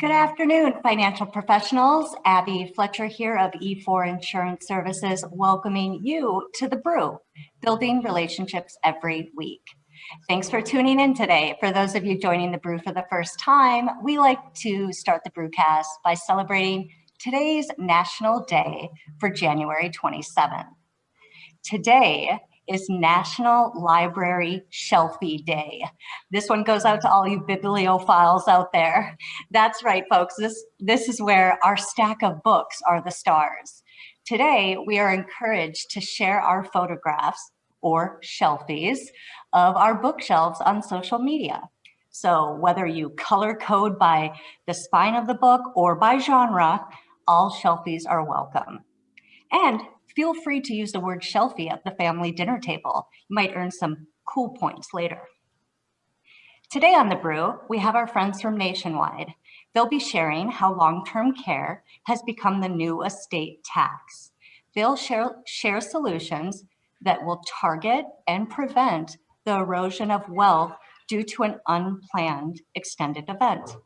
Good afternoon, financial professionals. Abby Fletcher here of E4 Insurance Services, welcoming you to the BREW, Building Relationships Every Week. Thanks for tuning in today. For those of you joining the BREW for the first time, we like to start the BREWcast by celebrating today's National Day for January 27th. Today is National Library Shelfie Day. This one goes out to all you bibliophiles out there. That's right, folks. This is where our stack of books are the stars. Today, we are encouraged to share our photographs or shelfies of our bookshelves on social media. So whether you color code by the spine of the book or by genre, all shelfies are welcome. And feel free to use the word shelfie at the family dinner table. You might earn some cool points later. Today on the BREW, we have our friends from Nationwide. They'll be sharing how long-term care has become the new estate tax. They'll share solutions that will target and prevent the erosion of wealth due to an unplanned extended event.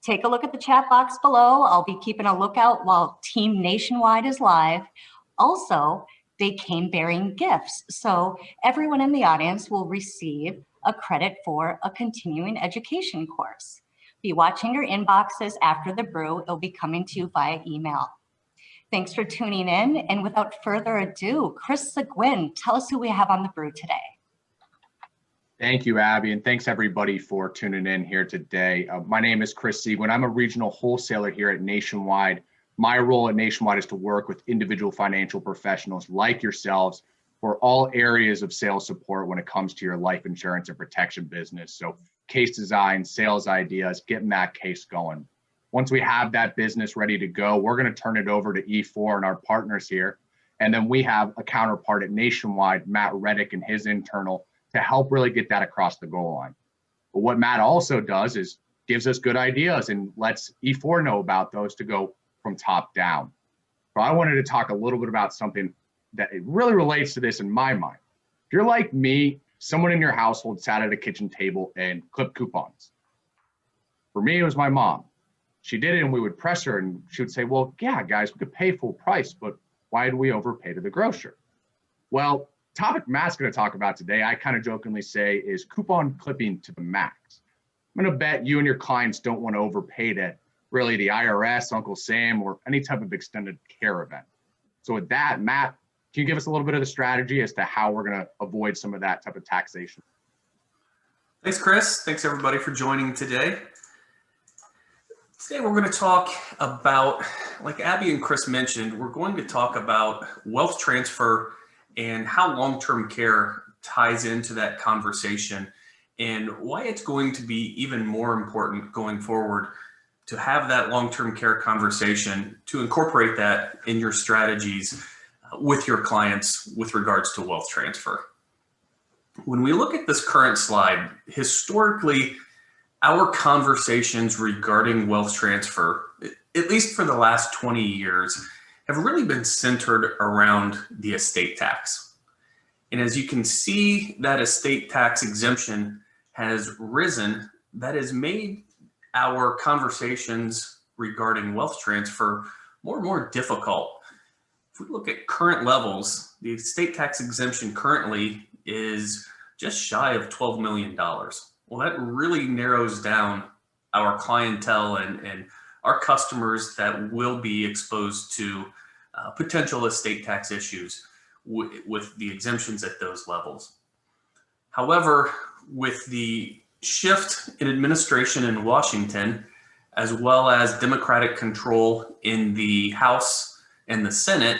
Take a look at the chat box below. I'll be keeping a lookout while Team Nationwide is live. Also, they came bearing gifts, so everyone in the audience will receive a credit for a continuing education course. Be watching your inboxes after the BREW. It'll be coming to you via email. Thanks for tuning in, and without further ado, Chris Seguin, tell us who we have on the BREW today. Thank you, Abby, and thanks everybody for tuning in here today. My name is Chris Seguin. I'm a regional wholesaler here at Nationwide. My role at Nationwide is to work with individual financial professionals like yourselves for all areas of sales support when it comes to your life insurance and protection business. So case design, sales ideas, getting that case going. Once we have that business ready to go, we're going to turn it over to E4 and our partners here. And then we have a counterpart at Nationwide, Matt Reddick, and his internal to help really get that across the goal line. But what Matt also does is gives us good ideas and lets E4 know about those to go from top down. So I wanted to talk a little bit about something that it really relates to this in my mind. If you're like me, someone in your household sat at a kitchen table and clipped coupons. For me, it was my mom. She did it and we would press her and she would say, well, yeah, guys, we could pay full price, but why did we overpay to the grocer? Well, topic Matt's going to talk about today, I kind of jokingly say, is coupon clipping to the max. I'm going to bet you and your clients don't want to overpay to really the IRS, Uncle Sam, or any type of extended care event. So with that, Matt, can you give us a little bit of the strategy as to how we're going to avoid some of that type of taxation? Thanks, Chris. Thanks, everybody, for joining today. Today, we're going to talk about, like Abby and Chris mentioned, we're going to talk about wealth transfer and how long-term care ties into that conversation and why it's going to be even more important going forward to have that long-term care conversation, to incorporate that in your strategies with your clients with regards to wealth transfer. When we look at this current slide, historically, our conversations regarding wealth transfer, at least for the last 20 years, have really been centered around the estate tax. And as you can see, that estate tax exemption has risen. That has made our conversations regarding wealth transfer more and more difficult. If we look at current levels, the estate tax exemption currently is just shy of $12 million. Well, that really narrows down our clientele and our customers that will be exposed to potential estate tax issues with the exemptions at those levels. However, with the shift in administration in Washington, as well as Democratic control in the House and the Senate,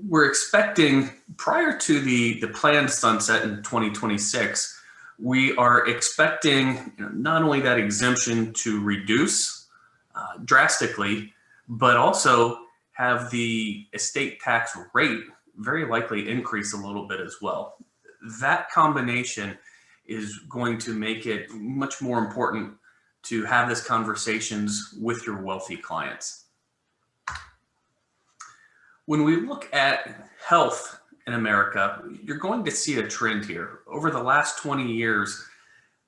we're expecting, prior to the planned sunset in 2026, we are expecting not only that exemption to reduce drastically, but also have the estate tax rate very likely increase a little bit as well. That combination is going to make it much more important to have these conversations with your wealthy clients. When we look at health in America, you're going to see a trend here. Over the last 20 years,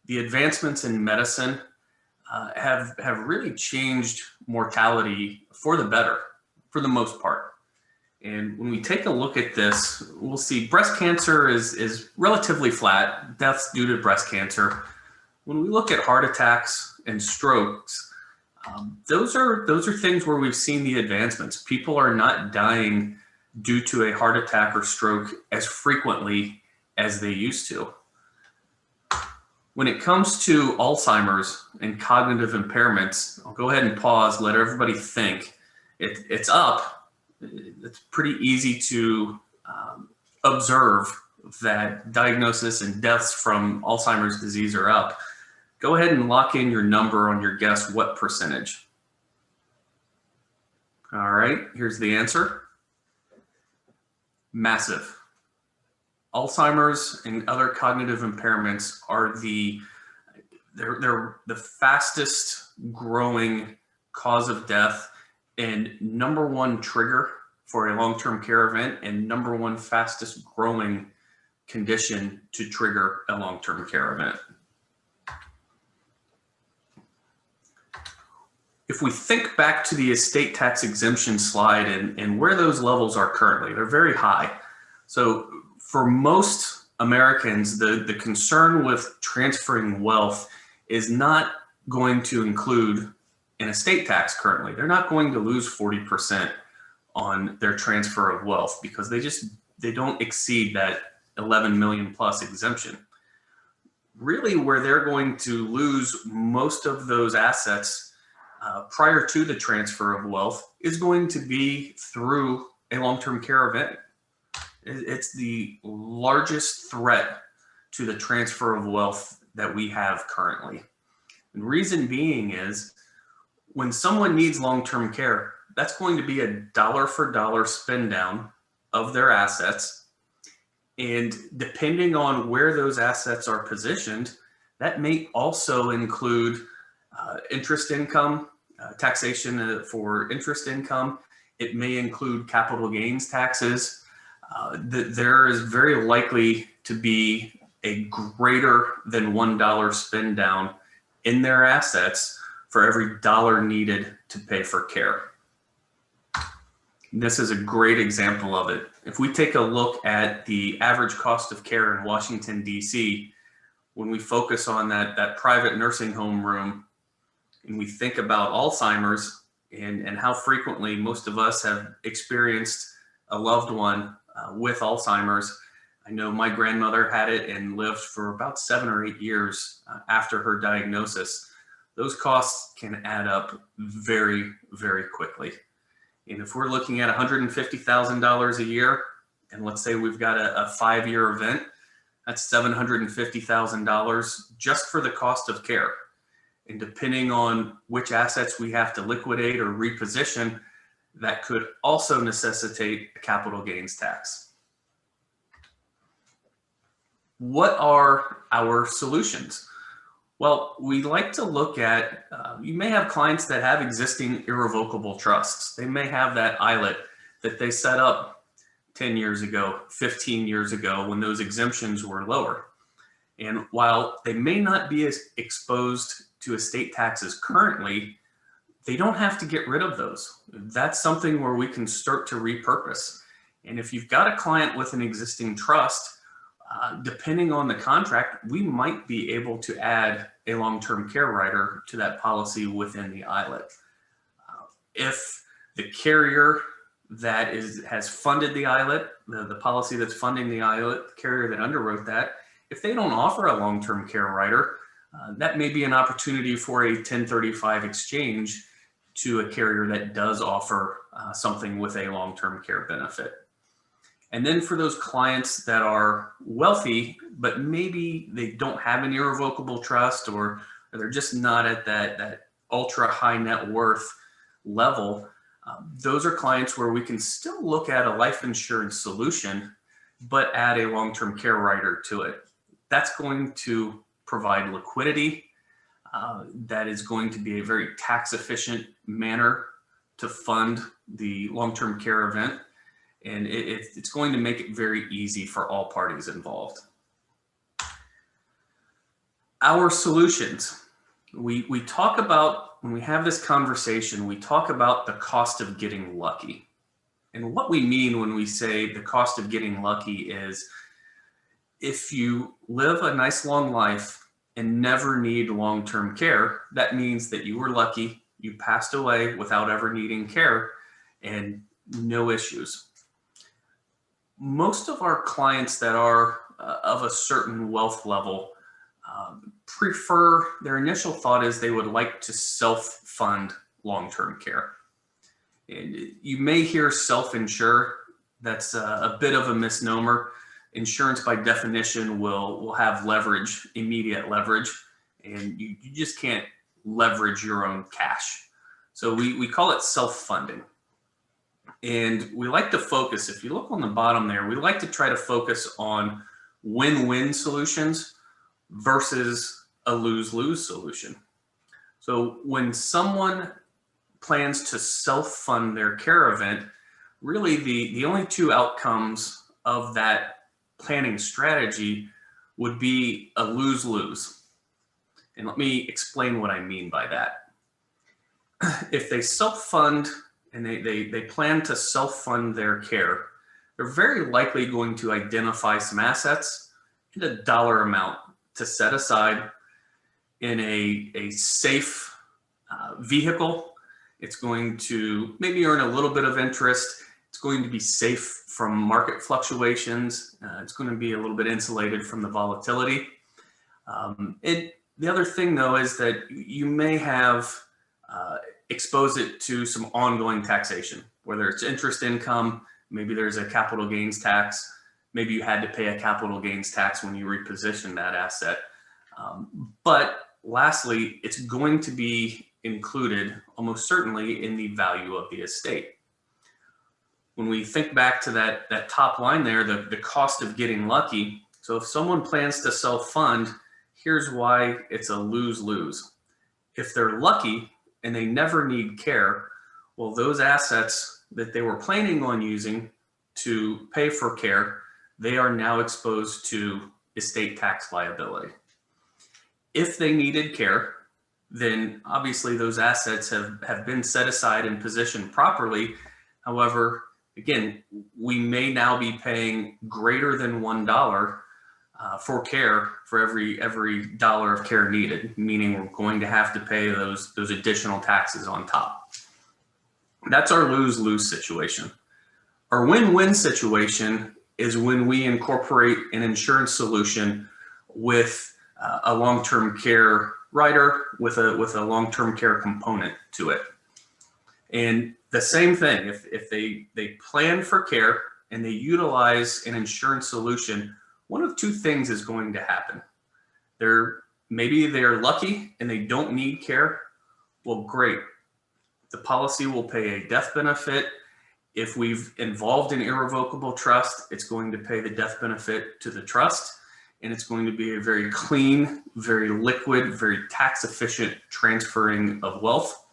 the advancements in medicine have really changed mortality for the better, for the most part. And when we take a look at this, we'll see breast cancer is relatively flat, deaths due to breast cancer. When we look at heart attacks and strokes, those are things where we've seen the advancements. People are not dying due to a heart attack or stroke as frequently as they used to. When it comes to Alzheimer's and cognitive impairments, I'll go ahead and pause, let everybody think. It's up. It's pretty easy to observe that diagnosis and deaths from Alzheimer's disease are up. Go ahead and lock in your number on your guess what percentage. All right, here's the answer. Massive. Alzheimer's and other cognitive impairments are they're the fastest growing cause of death and #1 trigger for a long-term care event and #1 fastest growing condition to trigger a long-term care event. If we think back to the estate tax exemption slide and where those levels are currently, they're very high. So for most Americans, the concern with transferring wealth is not going to include an estate tax currently. They're not going to lose 40% on their transfer of wealth because they don't exceed that 11 million plus exemption. Really where they're going to lose most of those assets prior to the transfer of wealth is going to be through a long-term care event. It's the largest threat to the transfer of wealth that we have currently. And reason being is when someone needs long-term care, that's going to be a dollar for dollar spend down of their assets. And depending on where those assets are positioned, that may also include interest income, taxation for interest income. It may include capital gains taxes. There is very likely to be a greater than $1 spend down in their assets for every dollar needed to pay for care. This is a great example of it. If we take a look at the average cost of care in Washington, D.C., when we focus on that private nursing home room, and we think about Alzheimer's and how frequently most of us have experienced a loved one with Alzheimer's. I know my grandmother had it and lived for about 7 or 8 years after her diagnosis. Those costs can add up very, very quickly. And if we're looking at $150,000 a year, and let's say we've got a 5-year event, that's $750,000 just for the cost of care. And depending on which assets we have to liquidate or reposition, that could also necessitate a capital gains tax. What are our solutions? Well, we like to look at, you may have clients that have existing irrevocable trusts. They may have that ILET that they set up 10 years ago, 15 years ago when those exemptions were lower. And while they may not be as exposed to estate taxes currently, they don't have to get rid of those. That's something where we can start to repurpose. And if you've got a client with an existing trust, depending on the contract, we might be able to add a long-term care rider to that policy within the ILET. If the carrier that has funded the ILET, the policy that's funding the ILET, the carrier that underwrote that, if they don't offer a long-term care rider, that may be an opportunity for a 1035 exchange to a carrier that does offer something with a long-term care benefit. And then for those clients that are wealthy, but maybe they don't have an irrevocable trust or they're just not at that ultra high net worth level, those are clients where we can still look at a life insurance solution, but add a long-term care rider to it. That's going to provide liquidity. That is going to be a very tax efficient manner to fund the long-term care event. And it's going to make it very easy for all parties involved. Our solutions. We talk about, when we have this conversation, we talk about the cost of getting lucky. And what we mean when we say the cost of getting lucky is if you live a nice long life and never need long-term care, that means that you were lucky, you passed away without ever needing care and no issues. Most of our clients that are of a certain wealth level prefer, their initial thought is they would like to self-fund long-term care. And you may hear self-insure. That's a bit of a misnomer. Insurance by definition will have leverage, immediate leverage, and you just can't leverage your own cash. So we call it self-funding. And we like to focus, if you look on the bottom there, we like to try to focus on win-win solutions versus a lose-lose solution. So when someone plans to self-fund their care event, really the only two outcomes of that planning strategy would be a lose-lose. And let me explain what I mean by that. If they self-fund and they plan to self-fund their care, they're very likely going to identify some assets and a dollar amount to set aside in a safe vehicle. It's going to maybe earn a little bit of interest. It's going to be safe from market fluctuations. It's going to be a little bit insulated from the volatility. The other thing though is that you may have expose it to some ongoing taxation, whether it's interest income, maybe there's a capital gains tax, maybe you had to pay a capital gains tax when you reposition that asset. But lastly, it's going to be included almost certainly in the value of the estate. When we think back to that top line there, the cost of getting lucky. So if someone plans to self-fund, here's why it's a lose-lose. If they're lucky and they never need care, well, those assets that they were planning on using to pay for care, they are now exposed to estate tax liability. If they needed care, then obviously those assets have been set aside and positioned properly. However, again, we may now be paying greater than $1 for care for every dollar of care needed, meaning we're going to have to pay those additional taxes on top. That's our lose-lose situation. Our win-win situation is when we incorporate an insurance solution with a long-term care rider with a long-term care component to it. And the same thing, if they plan for care and they utilize an insurance solution, one of two things is going to happen. Maybe they're lucky and they don't need care. Well, great. The policy will pay a death benefit. If we've involved an irrevocable trust, it's going to pay the death benefit to the trust. And it's going to be a very clean, very liquid, very tax efficient transferring of wealth.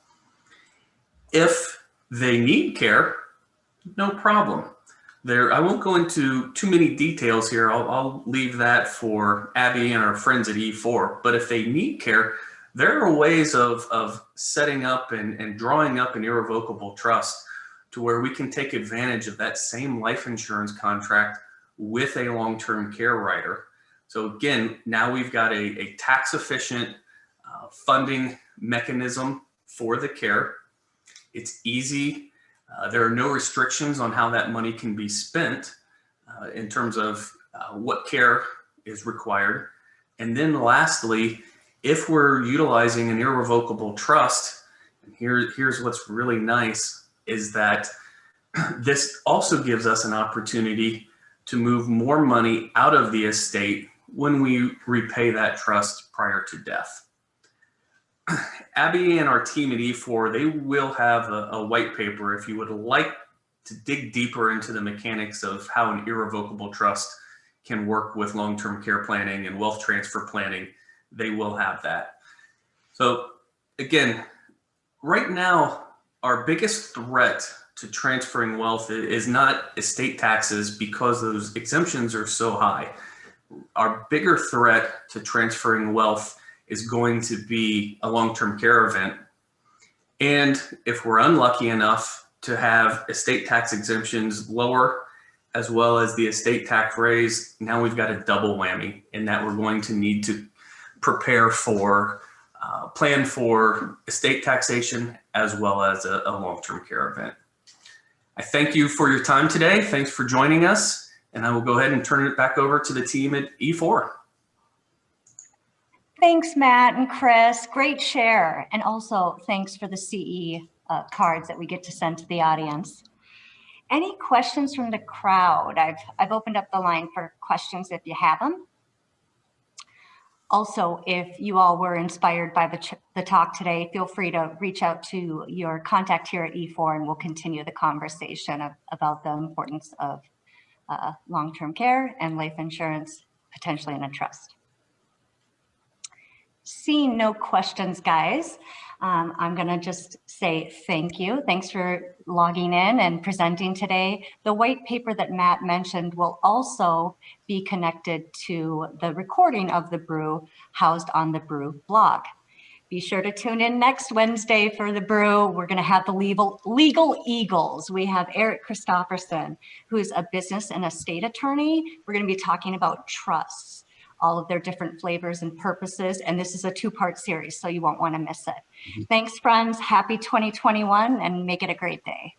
If they need care, no problem. I won't go into too many details here. I'll leave that for Abby and our friends at E4. But if they need care, there are ways of setting up and drawing up an irrevocable trust to where we can take advantage of that same life insurance contract with a long-term care rider. So again, now we've got a tax efficient funding mechanism for the care. It's easy. There are no restrictions on how that money can be spent in terms of what care is required. And then lastly, if we're utilizing an irrevocable trust, and here's what's really nice, is that this also gives us an opportunity to move more money out of the estate when we repay that trust prior to death. Abby and our team at E4, they will have a white paper if you would like to dig deeper into the mechanics of how an irrevocable trust can work with long-term care planning and wealth transfer planning. They will have that. So again, right now, our biggest threat to transferring wealth is not estate taxes because those exemptions are so high. Our bigger threat to transferring wealth is going to be a long-term care event. And if we're unlucky enough to have estate tax exemptions lower, as well as the estate tax raise, now we've got a double whammy in that we're going to need to prepare for, plan for estate taxation as well as a long-term care event. I thank you for your time today. Thanks for joining us. And I will go ahead and turn it back over to the team at E4. Thanks, Matt and Chris. Great share. And also thanks for the CE cards that we get to send to the audience. Any questions from the crowd? I've opened up the line for questions if you have them. Also, if you all were inspired by the talk today, feel free to reach out to your contact here at E4 and we'll continue the conversation about the importance of long-term care and life insurance, potentially in a trust. Seeing no questions, guys, I'm going to just say thank you. Thanks for logging in and presenting today. The white paper that Matt mentioned will also be connected to the recording of the BREW housed on the BREW blog. Be sure to tune in next Wednesday for the BREW. We're going to have the legal eagles. We have Eric Christopherson, who's a business and estate attorney. We're going to be talking about trusts, all of their different flavors and purposes. And this is a two-part series, so you won't want to miss it. Thanks, friends. Happy 2021, and make it a great day.